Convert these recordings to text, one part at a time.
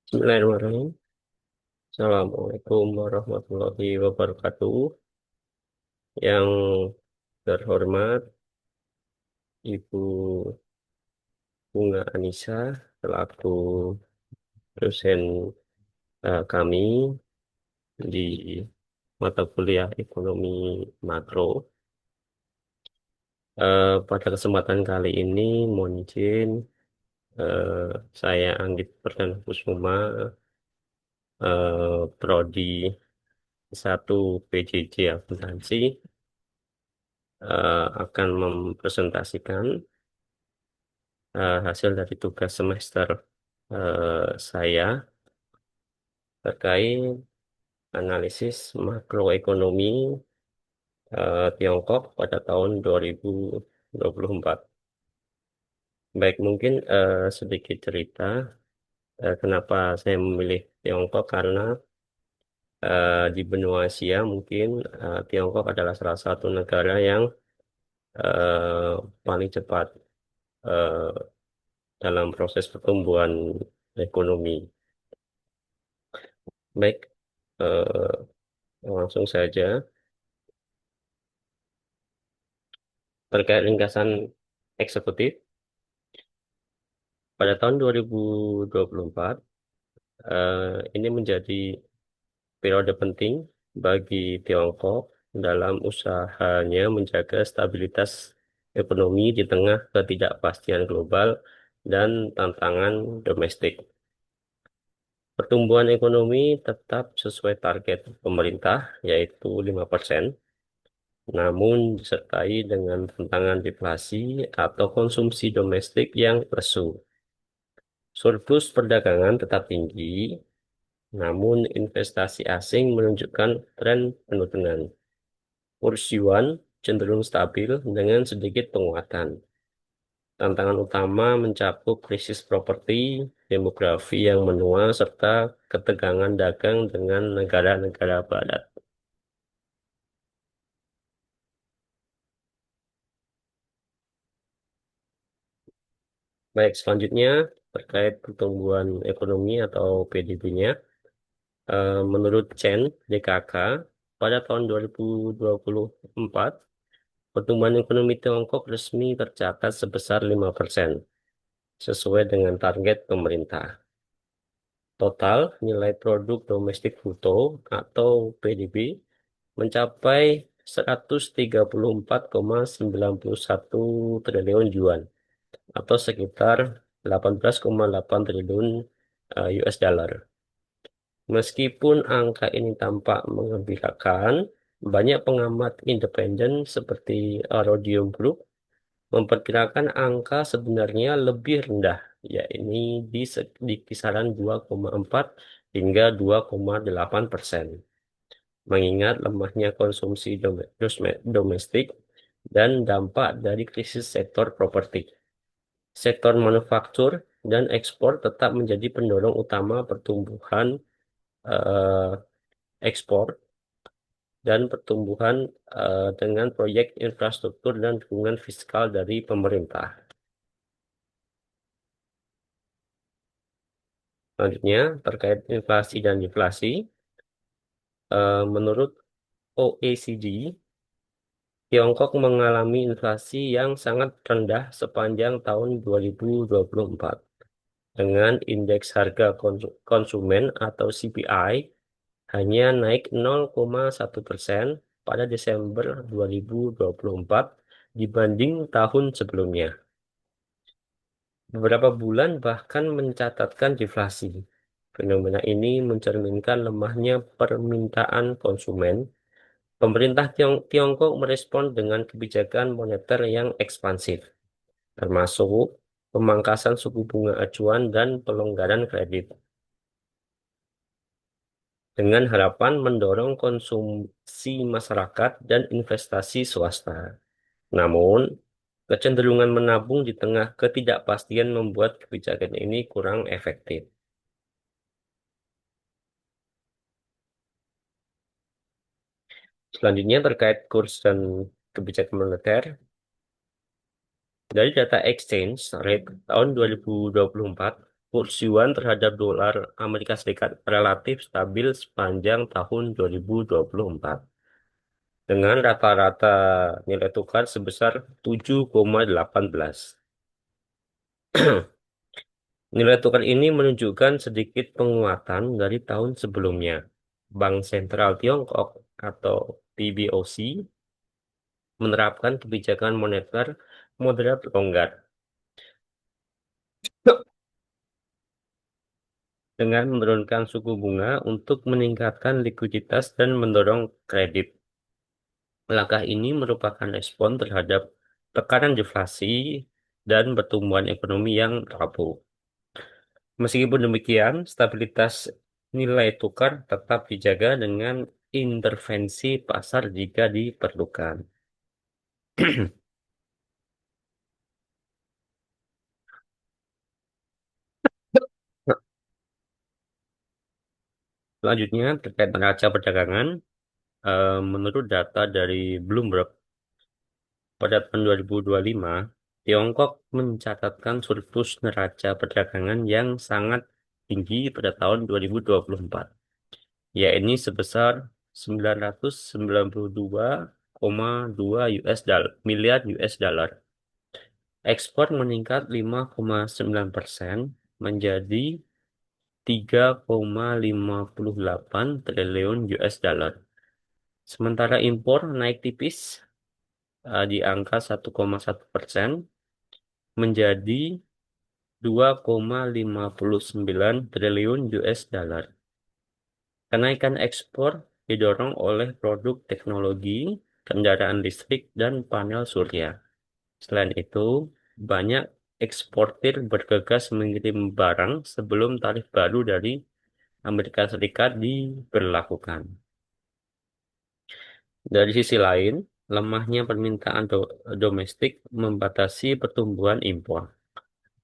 Bismillahirrahmanirrahim. Assalamualaikum warahmatullahi wabarakatuh. Yang terhormat Ibu Bunga Anissa selaku dosen kami di mata kuliah ekonomi makro. Pada kesempatan kali ini mohon izin eh, saya Anggit Perdana Kusuma, Prodi 1 PJJ Akuntansi, akan mempresentasikan hasil dari tugas semester saya terkait analisis makroekonomi Tiongkok pada tahun 2024. Baik, mungkin sedikit cerita kenapa saya memilih Tiongkok karena di benua Asia mungkin Tiongkok adalah salah satu negara yang eh, paling cepat eh, dalam proses pertumbuhan ekonomi. Baik, langsung saja. Terkait ringkasan eksekutif, pada tahun 2024, ini menjadi periode penting bagi Tiongkok dalam usahanya menjaga stabilitas ekonomi di tengah ketidakpastian global dan tantangan domestik. Pertumbuhan ekonomi tetap sesuai target pemerintah, yaitu 5%, namun disertai dengan tantangan deflasi atau konsumsi domestik yang lesu. Surplus perdagangan tetap tinggi, namun investasi asing menunjukkan tren penurunan. Kurs yuan cenderung stabil dengan sedikit penguatan. Tantangan utama mencakup krisis properti, demografi yang menua, serta ketegangan dagang dengan negara-negara barat. Baik, selanjutnya terkait pertumbuhan ekonomi atau PDB-nya. Menurut Chen DKK, pada tahun 2024, pertumbuhan ekonomi Tiongkok resmi tercatat sebesar 5%, sesuai dengan target pemerintah. Total nilai produk domestik bruto atau PDB mencapai 134,91 triliun yuan atau sekitar 18,8 triliun US dollar. Meskipun angka ini tampak mengembirakan, banyak pengamat independen seperti Rhodium Group memperkirakan angka sebenarnya lebih rendah, yakni di kisaran 2,4 hingga 2,8%. Mengingat lemahnya konsumsi domestik dan dampak dari krisis sektor properti. Sektor manufaktur dan ekspor tetap menjadi pendorong utama pertumbuhan eh, ekspor dan pertumbuhan dengan proyek infrastruktur dan dukungan fiskal dari pemerintah. Selanjutnya, terkait inflasi dan deflasi, menurut OECD, Tiongkok mengalami inflasi yang sangat rendah sepanjang tahun 2024, dengan indeks harga konsumen atau CPI hanya naik 0,1% pada Desember 2024 dibanding tahun sebelumnya. Beberapa bulan bahkan mencatatkan deflasi. Fenomena ini mencerminkan lemahnya permintaan konsumen. Pemerintah Tiongkok merespon dengan kebijakan moneter yang ekspansif, termasuk pemangkasan suku bunga acuan dan pelonggaran kredit, dengan harapan mendorong konsumsi masyarakat dan investasi swasta. Namun, kecenderungan menabung di tengah ketidakpastian membuat kebijakan ini kurang efektif. Selanjutnya terkait kurs dan kebijakan moneter, dari data exchange rate tahun 2024, kurs yuan terhadap dolar Amerika Serikat relatif stabil sepanjang tahun 2024 dengan rata-rata nilai tukar sebesar 7,18. Nilai tukar ini menunjukkan sedikit penguatan dari tahun sebelumnya. Bank Sentral Tiongkok atau PBOC menerapkan kebijakan moneter moderat longgar dengan menurunkan suku bunga untuk meningkatkan likuiditas dan mendorong kredit. Langkah ini merupakan respon terhadap tekanan deflasi dan pertumbuhan ekonomi yang rapuh. Meskipun demikian, stabilitas nilai tukar tetap dijaga dengan intervensi pasar jika diperlukan. Selanjutnya, terkait neraca perdagangan, menurut data dari Bloomberg, pada tahun 2025, Tiongkok mencatatkan surplus neraca perdagangan yang sangat tinggi pada tahun 2024, yaitu sebesar 992,2 miliar US dollar. Ekspor meningkat 5,9% menjadi 3,58 triliun US dollar. Sementara impor naik tipis di angka 1,1% menjadi 2,59 triliun US dollar. Kenaikan ekspor didorong oleh produk teknologi, kendaraan listrik, dan panel surya. Selain itu, banyak eksportir bergegas mengirim barang sebelum tarif baru dari Amerika Serikat diberlakukan. Dari sisi lain, lemahnya permintaan domestik membatasi pertumbuhan impor.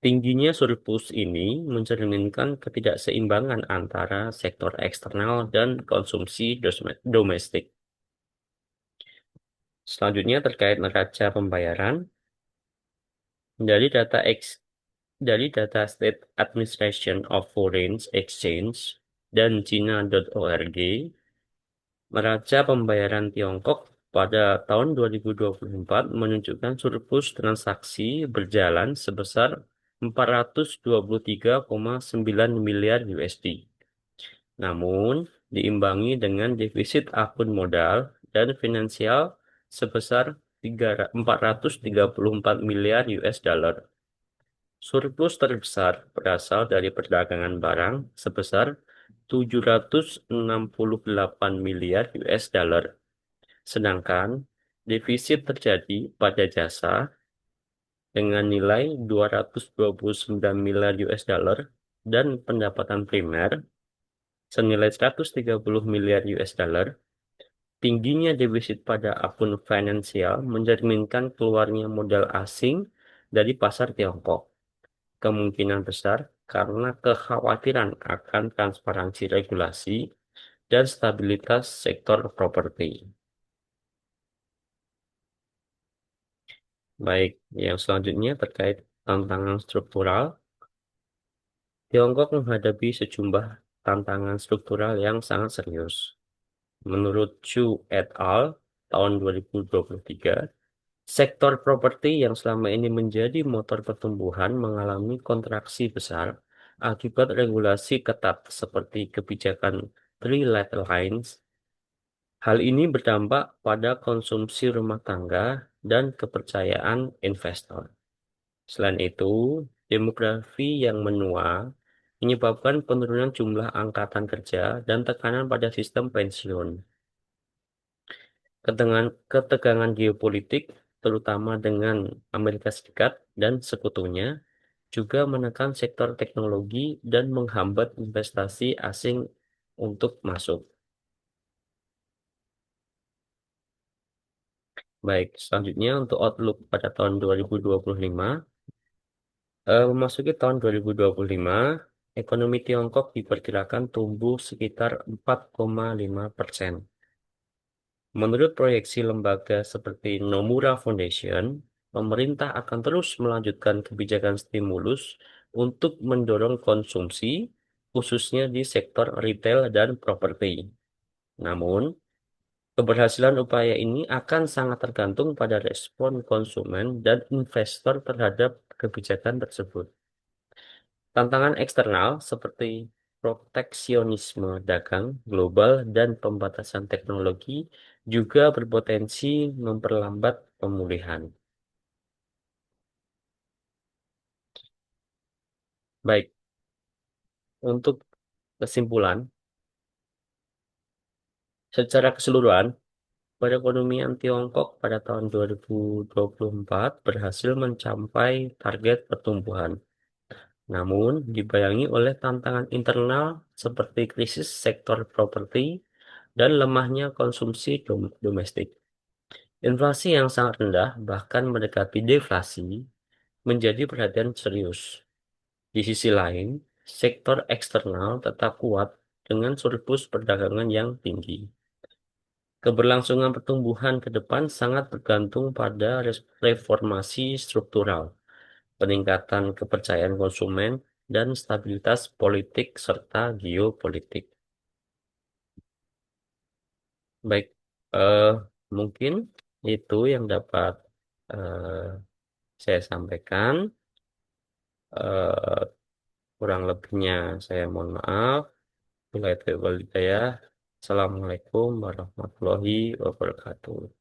Tingginya surplus ini mencerminkan ketidakseimbangan antara sektor eksternal dan konsumsi domestik. Selanjutnya terkait neraca pembayaran, dari data dari data State Administration of Foreign Exchange dan China.org, neraca pembayaran Tiongkok pada tahun 2024 menunjukkan surplus transaksi berjalan sebesar 423,9 miliar USD. Namun, diimbangi dengan defisit akun modal dan finansial sebesar 434 miliar US dollar. Surplus terbesar berasal dari perdagangan barang sebesar 768 miliar US dollar. Sedangkan defisit terjadi pada jasa dengan nilai 229 miliar US dollar dan pendapatan primer senilai 130 miliar US dollar. Tingginya defisit pada akun finansial mencerminkan keluarnya modal asing dari pasar Tiongkok. Kemungkinan besar karena kekhawatiran akan transparansi regulasi dan stabilitas sektor properti. Baik, yang selanjutnya terkait tantangan struktural. Tiongkok menghadapi sejumlah tantangan struktural yang sangat serius. Menurut Chu et al. Tahun 2023, sektor properti yang selama ini menjadi motor pertumbuhan mengalami kontraksi besar akibat regulasi ketat seperti kebijakan Three Red Lines. Hal ini berdampak pada konsumsi rumah tangga dan kepercayaan investor. Selain itu, demografi yang menua menyebabkan penurunan jumlah angkatan kerja dan tekanan pada sistem pensiun. Ketegangan geopolitik, terutama dengan Amerika Serikat dan sekutunya, juga menekan sektor teknologi dan menghambat investasi asing untuk masuk. Baik, selanjutnya untuk outlook pada tahun 2025, memasuki tahun 2025, ekonomi Tiongkok diperkirakan tumbuh sekitar 4,5%. Menurut proyeksi lembaga seperti Nomura Foundation, pemerintah akan terus melanjutkan kebijakan stimulus untuk mendorong konsumsi, khususnya di sektor retail dan properti. Namun, keberhasilan upaya ini akan sangat tergantung pada respon konsumen dan investor terhadap kebijakan tersebut. Tantangan eksternal seperti proteksionisme dagang global dan pembatasan teknologi juga berpotensi memperlambat pemulihan. Baik, untuk kesimpulan, secara keseluruhan, perekonomian Tiongkok pada tahun 2024 berhasil mencapai target pertumbuhan. Namun, dibayangi oleh tantangan internal seperti krisis sektor properti dan lemahnya konsumsi domestik. Inflasi yang sangat rendah, bahkan mendekati deflasi, menjadi perhatian serius. Di sisi lain, sektor eksternal tetap kuat dengan surplus perdagangan yang tinggi. Keberlangsungan pertumbuhan ke depan sangat bergantung pada reformasi struktural, peningkatan kepercayaan konsumen, dan stabilitas politik serta geopolitik. Baik, eh, mungkin itu yang dapat eh, saya sampaikan. Eh, Kurang lebihnya saya mohon maaf. Wabillahi taufiq wal hidayah. Assalamualaikum warahmatullahi wabarakatuh.